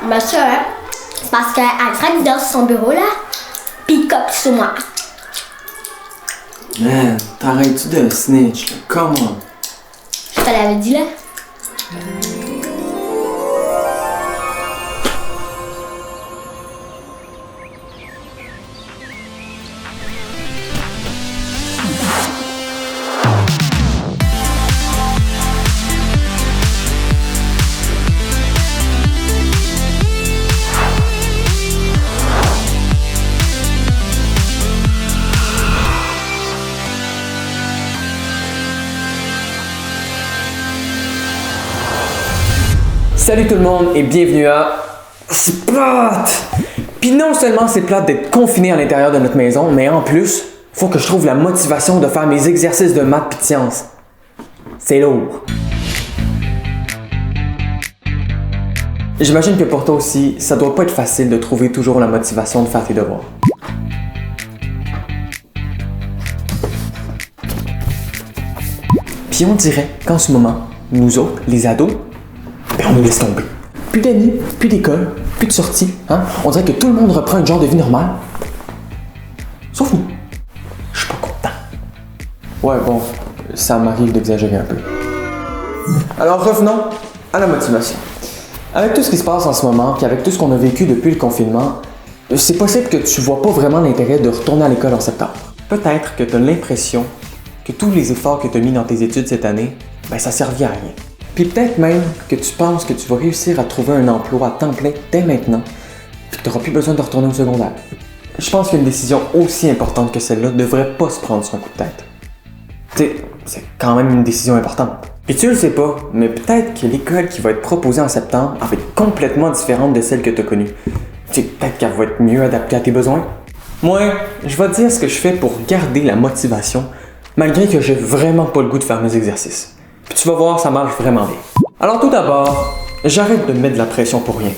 Ben ça, hein, c'est parce qu'Alfred dort sur son bureau, là, pis il copie sur moi. Man, t'arrêtes-tu de snitch, là? Come on. Je te l'avais dit, là. Salut tout le monde et bienvenue à... C'est plate! Puis non seulement c'est plate d'être confiné à l'intérieur de notre maison, mais en plus, faut que je trouve la motivation de faire mes exercices de maths pis de sciences. C'est lourd. J'imagine que pour toi aussi, ça doit pas être facile de trouver toujours la motivation de faire tes devoirs. Puis on dirait qu'en ce moment, nous autres, les ados, ben on nous laisse tomber. Plus d'amis, plus d'école, plus de sorties, hein? On dirait que tout le monde reprend un genre de vie normale. Sauf nous. Je suis pas content. Ouais, bon, ça m'arrive d'exagérer un peu. Alors revenons à la motivation. Avec tout ce qui se passe en ce moment, puis avec tout ce qu'on a vécu depuis le confinement, c'est possible que tu vois pas vraiment l'intérêt de retourner à l'école en septembre. Peut-être que tu as l'impression que tous les efforts que tu as mis dans tes études cette année, ben ça servit à rien. Puis peut-être même que tu penses que tu vas réussir à trouver un emploi à temps plein dès maintenant, puis que tu n'auras plus besoin de retourner au secondaire. Je pense qu'une décision aussi importante que celle-là ne devrait pas se prendre sur un coup de tête. Tu sais, c'est quand même une décision importante. Et tu le sais pas, mais peut-être que l'école qui va être proposée en septembre va être complètement différente de celle que tu as connue. Tu sais, peut-être qu'elle va être mieux adaptée à tes besoins. Moi, je vais te dire ce que je fais pour garder la motivation, malgré que j'ai vraiment pas le goût de faire mes exercices. Puis tu vas voir, ça marche vraiment bien. Alors tout d'abord, j'arrête de me mettre de la pression pour rien.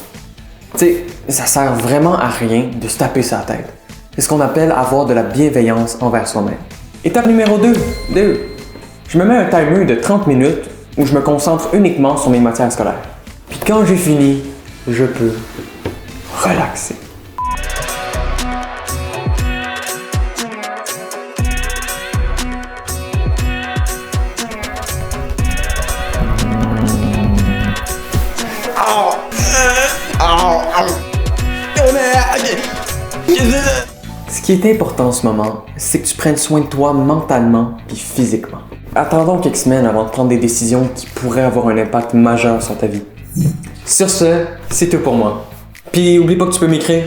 Tu sais, ça sert vraiment à rien de se taper sa tête. C'est ce qu'on appelle avoir de la bienveillance envers soi-même. Étape numéro 2. Je me mets un timer de 30 minutes où je me concentre uniquement sur mes matières scolaires. Puis quand j'ai fini, je peux relaxer. Ce qui est important en ce moment, c'est que tu prennes soin de toi mentalement et physiquement. Attendons quelques semaines avant de prendre des décisions qui pourraient avoir un impact majeur sur ta vie. Sur ce, c'est tout pour moi. Puis oublie pas que tu peux m'écrire.